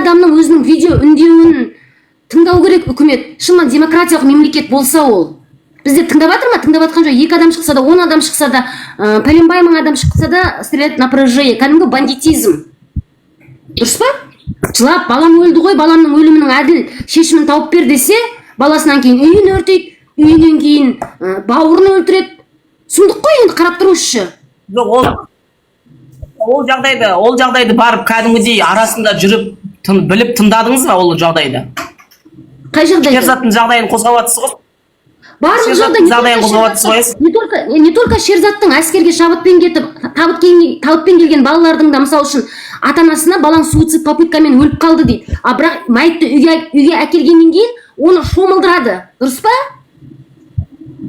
адамның өзінің видео үндеуін тыңдау керек үкімет. Шынымен демократиялық мемлекет болса ол. Бізде тыңдап жатыр ма? Тыңдап жатқан жоқ. 2 адам шықса да, 10 адам шықса да, пәленбай мың адам шықса да, стрелять на поражение. Кәдімгі бандитизм. Дұрыс па? Жылап, балам өлді ғой, баламның өлімінің әділ шешімін тауып бер десе, баласынан кейін үйін өртейді, үйінен кейін бауырын өлтіреді. Сұмдық қой, енді қарап тұрыңызшы. Жоқ, ол жағдайды барып кәдімгідей арасында жүріп, біліп тыңдадыңыз ба ол жағдайды? Қай жағдайды? Шерзаттың жағдайын қозғап жатсыз ғой. Барлық жағдай не только Шерзаттың әскерге шабытпен кетіп, табытпен келген балалардың да мысал үшін ата-анасына балаң суицид попыткамен өліп қалды дейді. А бірақ мәйітті үйге әкелгеннен кейін оны шомылдырады. Дұрыс па?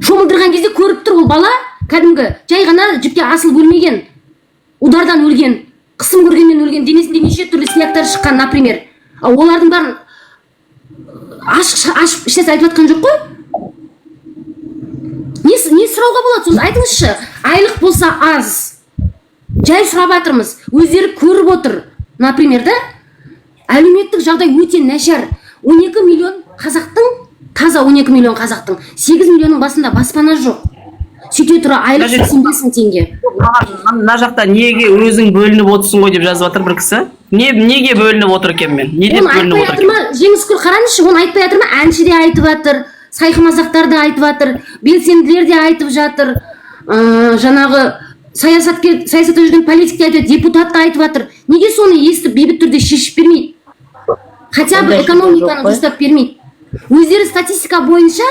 Шомылдырған кезде көріп тұр ол бала кәдімгі жай ғана жіпке асылып өлмеген. Удардан өлген, қысым көргеннен өлген, денесінде неше түрлі сынақтар шыққан, например. Олардың бәрін ашып ешнәрсе айтып жатқан жоқ қой. Не сұрауға болады сосын? Айтыңызшы, айлық болса аз. Жай сұрап жатырмыз. Өздері көріп отыр. Например, да? Әлеуметтік жағдай өте нашар. 12 миллион қазақтың, таза 12 миллион қазақтың, 8 миллионның басында баспана жоқ. Сөйте тұра айлық 85 мың теңге. Мына жақта неге өзің бөлініп отырсың ғой деп жазып жатыр бір кісі. Неге бөлініп отыр екен мен? Не деп бөлініп отыр екен? Жеңіскүл қараңызшы, оны айтпай жатыр ма? Әнші де айтып жатыр, сайқымазақтар да айтып жатыр, белсенділер де айтып жатыр, жаңағы саясатта жүрген политик те айтып, депутат та айтып жатыр. Неге соны естіп бейбіт түрде шешіп бермейді? Хотя бы экономиканы дұрыстап бермейді. Өздері статистика бойынша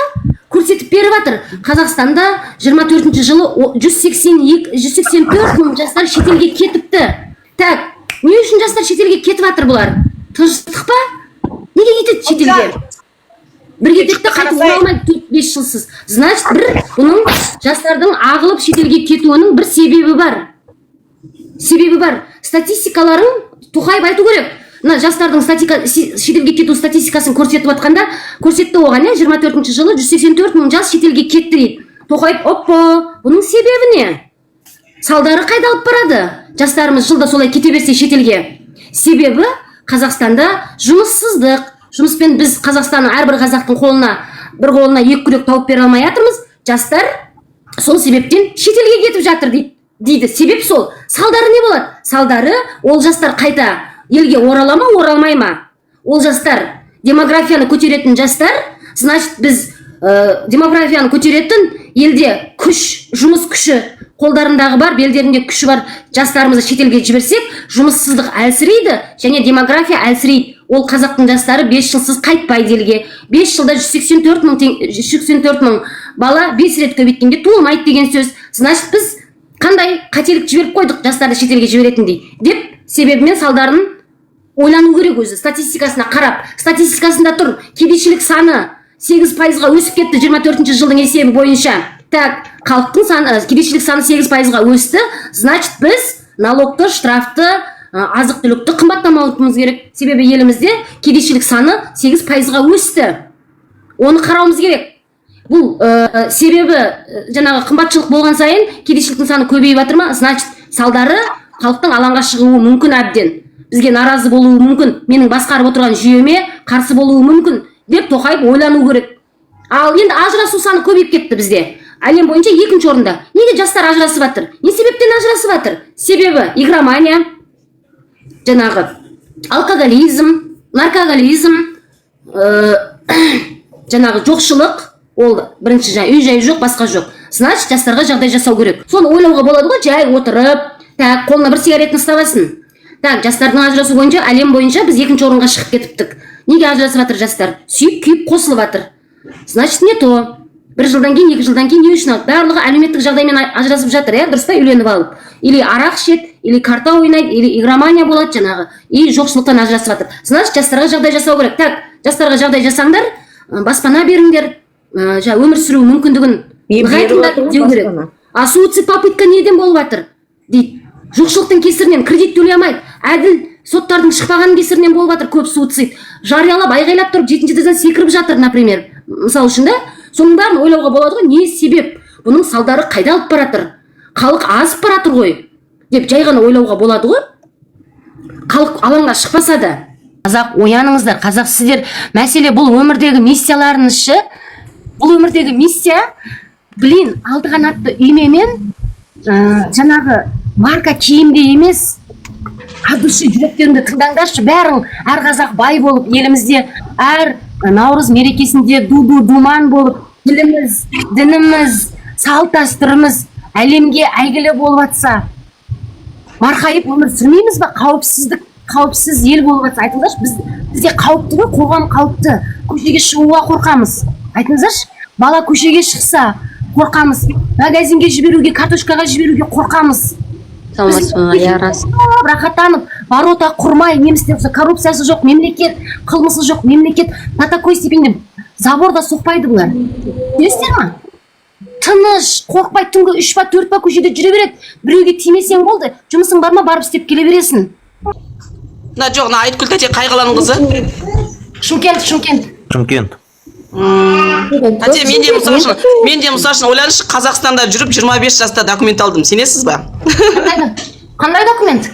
көрсетіп беріп жатыр. Қазақстанда 24 жылы 184 мың жастар шетелге кетіпті. Так, не үшін жастар шетелге кетіп жатыр бұлар? Тыныштық па? Неге кетеді шетелге? Бір кетеді қайтып оралмайды 4-5 жылсыз. Значит, бұның жастардың ағылып шетелге кетуінің бір себебі бар. Себебі бар. Статистикаларын Тоқаев айту керек. Мына жастардың шетелге кету статистикасын көрсетіп жатқанда, көрсетті оған, 24 жылы 184 мың жас шетелге кетті дейді. Тоқаев, оппа, бұның себебі не? Салдары қайда алып барады? Жастарымыз жылда солай кете берсе шетелге. Себебі Қазақстанда жұмыссыздық. Жұмыспен біз Қазақстанның әрбір қазақтың бір қолына 2 күрек тауып бере алмай жатырмыз. Жастар сол себептен шетелге кетіп жатыр дейді. Себеп сол. Салдары не болады? Салдары ол жастар қайта елге орала ма, оралмай ма? Ол жастар демографияны көтеретін жастар, значит біз демографияны көтеретін елде күш, жұмыс күші қолдарындағы бар, белдерінде күші бар жастарымызды шетелге жіберсек, жұмыссыздық әлсірейді және демография әлсірейді. Ол қазақтың жастары 5 жылсыз қайтпайды елге. 5 жылда 184 мың бала 5 рет көбейткенде туылмайды деген сөз. Значит біз қандай қателік жіберіп қойдық жастарды шетелге жіберетіндей деп себебімен салдарын ойлану керек өзі. Статистикасына қарап, статистикасында тұр, кедейшілік саны 8%-ға өсіп кетті 24 жылдың есебі бойынша. Так, халықтың саны, кедейшілік саны 8%-ға өсті. Значит, біз налогты, штрафты, азық-түлікті қымбаттамауымыз керек. Себебі елімізде кедейшілік саны 8%-ға өсті. Оны қарауымыз керек. Бұл себебі жаңағы қымбатшылық болған сайын кедейшіліктің саны көбейіп жатыр ма? Значит, салдары халықтың алаңға шығуы мүмкін әбден. Бізге наразы болуы мүмкін, менің басқарып отырған жүйеме қарсы болуы мүмкін деп Тоқаев ойлану керек. Ал енді ажырасу саны көбейіп кетті бізде. Әлем бойынша 2-ші орында. Неге жастар ажырасып жатыр? Не себептен ажырасып жатыр? Себебі игромания, жаңағы алкоголизм, наркоголизм, жаңағы жоқшылық, ол бірінші үй жай жоқ, басқа жоқ. Значит, жастарға жағдай жасау керек. Соны ойлауға болады ғой, жай отырып, так, қолына бір сигаретін ұстап алсын. Так, жастардың ажырасу бойынша әлем бойынша біз 2-ші орынға шығып кетіптік. Неге ажырасып жатыр жастар? Сүйіп, күйіп қосылып жатыр. Значит, не то. 1 жылдан кейін, 2 жылдан кейін не үшін алып? Барлығы әлеуметтік жағдаймен ажырасып жатыр, дұрыс па, үйленіп алып. Или арақ ішеді, или карта ойнайды, или игромания болады жаңағы. И жоқшылықтан ажырасып жатыр. Значит, жастарға жағдай жасау керек. Так, жастарға жағдай жасаңдар, баспана беріңдер, өмір сүру мүмкіндігін нығайтыңдар деу керек. А суицид попытка неден болып жатыр? Дейді. Жоқшылықтың кесірінен кредит төлей алмайды. Әділ соттардың шықпаған кесірінен болып жатыр көп суицид. Жариялап, айғайлап тұрып 7-ші этаждан секіріп жатыр, например. Мысалы үшін да, соның бәрін ойлауға болады ғой, не себеп? Бұның салдары қайда алып баратыр? Халық азып баратыр ғой деп жай ғана ойлауға болады ғой. Халық алаңға шықпаса да, қазақ, ояныңыздар, қазақ. Сіздер мәселе бұл өмірдегі миссияларыңыз ше. Бұл өмірдегі миссия, блин, алты қанатты үймемен жаңағы марка киімде емес, от души жүректеріңді тыңдаңдаршы. Бәрің әр қазақ бай болып, елімізде әр наурыз мерекесінде думан болып, тіліміз, дініміз, салт дәстүріміз әлемге әйгілі болып жатса, марқайып өмір сүрмейміз ба? Қауіпсіз ел болып жатса, айтыңыздаршы. Бізде қауіпті ғой, қоғам қауіпті. Көшеге шығуға қорқамыз. Айтыңыздаршы, бала көшеге шықса қорқамыз. Магазинге жіберуге, картошкаға жіберуге қорқамыз. Рахаттанып, ворота құрмай, немістер коррупциясы жоқ, мемлекет, қылмысы жоқ, мемлекет на такой степенде заборда соқпайды бұлар. Білесіздер ма? Тыныш, қорқпай, түнгі 3 па 4 па көшеде жүре береді. Біреуге тимесең болды, жұмысың бар ма, барып істеп келе бересің. Жоқ, Айткүл тәте қай қаланың қызы? Шымкент. Тәте, мен де мысал үшін ойлаңызшы, Қазақстанда жүріп 25 жаста документ алдым. Сенесіз ба? Қандай документ?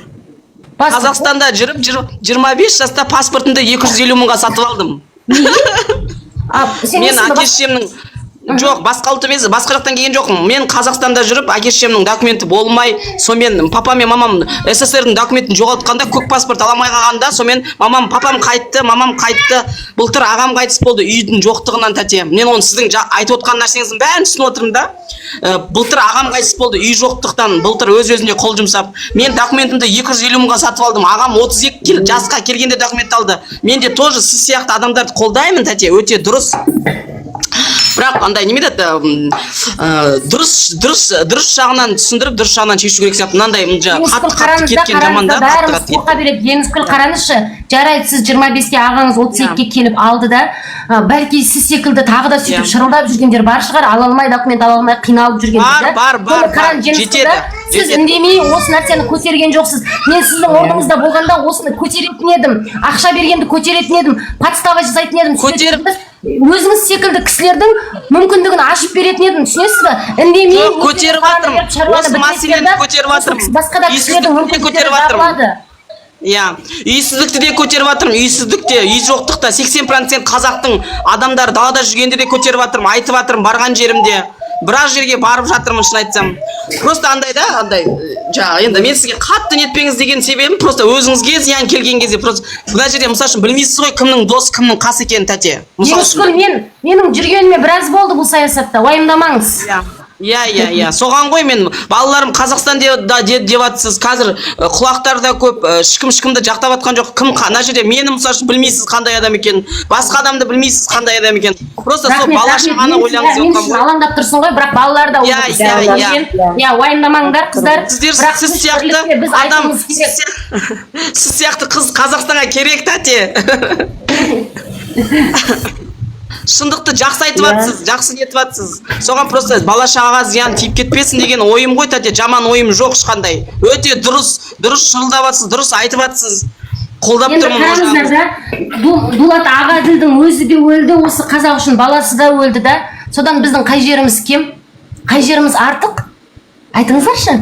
Қазақстанда жүріп 25 жаста паспортымды 250 мыңға сатып алдым. Мен әке-шешемнің жоқ, басқа ұлт емес, басқа жақтан келген жоқпын. Мен Қазақстанда жүріп, әке-шешемнің документі болмай, сонымен папам мен мамам СССР-дің документін жоғалтқанда, көк паспорт ала алмай қалғанда, сонымен папам қайтты, мамам қайтты. Былтыр ағам қайтыс болды үйдің жоқтығынан тәте. Мен оны сіздің айтып отқан нәрсеңіздің бәрін түсініп отырмын да. Былтыр ағам қайтыс болды үй жоқтықтан, былтыр өз-өзіне қол жұмсап. Мен документімді 250 мыңға сатып алдым. Ағам 32 жасқа келгенде документ алды. Мен де тоже сіз сияқты адамдарды қолдаймын тәте, өте дұрыс. Бірақ андай неме деді, дұрыс жағынан түсіндіріп, дұрыс жағынан шешу керек сияқты. Мынандай қатты кеткен жаманда қатты қорқа береді. Еңізкүл қараңызшы, жарайды, сіз 25-ке ағаңыз 32-ке келіп алды да, бәлки сіз секілді тағы да сөйтіп шырылдап жүргендер бар шығар, ала алмай, документ ала алмай қиналып жүргендер. Бар, жетеді. Сіз үндемей осы нәрсені көтерген жоқсыз. Мен сіздің орныңызда болғанда осыны көтеретін едім, ақша бергенді көтеретін едім, подстава жасайтын едім. Өзіңіз секілді кісілердің мүмкіндігін ашып беретін едім, түсінесіз ба? Үндемей көтеріп жатырмын. Осы мәселені көтеріп жатырмын. Басқа да кісілердің мүмкіндіктері жабылады. Үйсіздікті де көтеріп жатырмын. Үйсіздікте, үй жоқтықта 80% қазақтың адамдары далада жүргенде де көтеріп жатырмын, айтып жатырмын барған жерімде. Біраз жерге барып жатырмын, шын айтсам. Просто андай да, андай енді мен сізге қатты нетпеңіз деген себебім просто өзіңізге зиян келген кезде просто мына жерде мысал үшін білмейсіз ғой кімнің дос, кімнің қас екенін тәте. Менің жүргеніме біраз болды бұл саясатта, уайымдамаңыз. Иә, соған ғой мен балаларым Қазақстан деп жатсыз, қазір құлақтарда көп, шықымды жақтап атқан жоқ. Кім ана жерде мені мысал үшін білмейсіз қандай адам екенін, басқа адамды білмейсіз қандай адам екенін. Просто сол бала-шағаны ойлаңыз деп отырмын ғой. Алаңдап тұрсың ғой, бірақ балалар да иә, уайымдамаңдар қыздар. Сіз сияқты қыз Қазақстанға керек тәте. Шындықты жақсы айтып жатсыз, жақсы нетіп жатсыз. Соған просто бала-шағаға зиян тиіп кетпесін деген ойым ғой тәте, жаман ойым жоқ ешқандай. Өте дұрыс шырылдап жатсыз, дұрыс айтып жатсыз. Қолдап тұрмын. Енді қараңыздар да, Дулат Ағаділдің өзі де өлді, осы қазақ үшін баласы да өлді да. Содан біздің қай жеріміз кем, қай жеріміз артық? Айтыңыздаршы.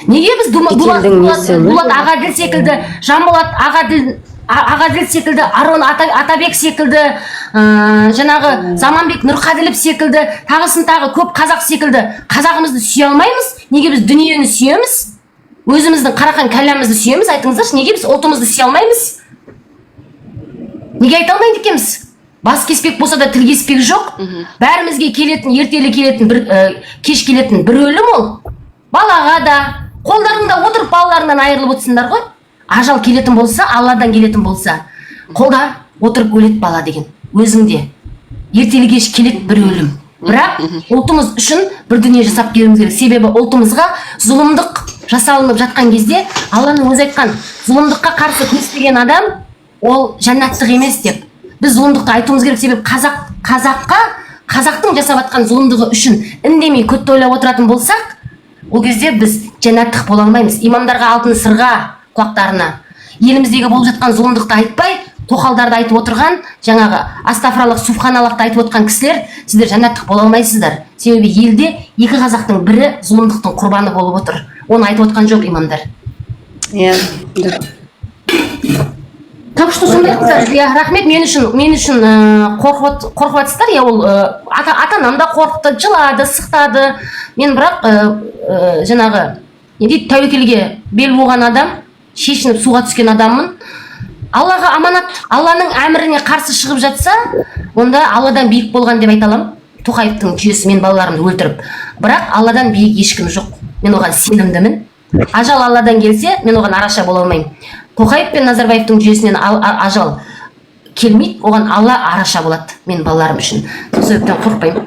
Неге біз Дулат Ағаділ секілді, Жанболат Ағаділ секілді, Арон Атабек секілді, жаңағы Заманбек Нұрқаділов секілді, тағысын тағы көп қазақ секілді қазағымызды сүйе алмаймыз? Неге біз дүниені сүйеміз? Өзіміздің қарақан кәлләмізді сүйеміз? Айтыңыздаршы, неге біз ұлтымызды сүйе алмаймыз? Неге айта алмайды екенбіз? Бас кеспек болса да тіл кеспек жоқ. Бәрімізге келетін, ертелі келетін, кеш келетін бір өлім ол. Балаға да, қолдарында отырып балаларынан айырылып отырсыңдар ғой. Ажал келетін болса, Алладан келетін болса, қолда отырып өлет бала деген. Өзіңде ертелі кеш келет бір өлім. Бірақ ұлтымыз үшін бір дүние жасап беруіміз керек. Себебі ұлтымызға зұлымдық жасалынып жатқан кезде Алланың өзі айтқан, зұлымдыққа қарсы күрескен адам ол жәннаттық емес деп. Біз зұлымдықты айтуымыз керек. Себебі қазақтың жасап жатқан зұлымдығы үшін үндемей көтті ойлап отыратын болсақ, ол кезде біз жәннаттық бола алмаймыз. Имамдарға алтын сырға құлақтарына еліміздегі болып жатқан зұлымдықты айтпай, тоқалдарды айтып отырған, жаңағы астафралық, субханаллахты айтып отырған кісілер, сіздер жәннаттық бола алмайсыздар. Себебі елде екі қазақтың бірі зұлымдықтың құрбаны болып отыр. Оны айтып отқан жоқ имамдар. Так что сондай қыздар, иә, рахмет. Мен үшін қорқып жатсыздар, иә, ол ата-анам да қорқытты, жылады, сықтады. Мен бірақ жаңағы не дейді, тәуекелге бел буған адам, шешініп суға түскен адаммын. Аллаға аманат. Алланың әміріне қарсы шығып жатса, онда Алладан биік болған деп айта аламын. Тоқаевтың жүйесі мен балаларымды өлтіріп. Бірақ Алладан биік ешкім жоқ. Мен оған сенімдімін. Ажал Алладан келсе, мен оған араша бола алмаймын. Тоқаев пен Назарбаевтың жүйесінен ажал келмейді, оған Алла араша болады мен балаларым үшін. Сол себептен қорықпаймын.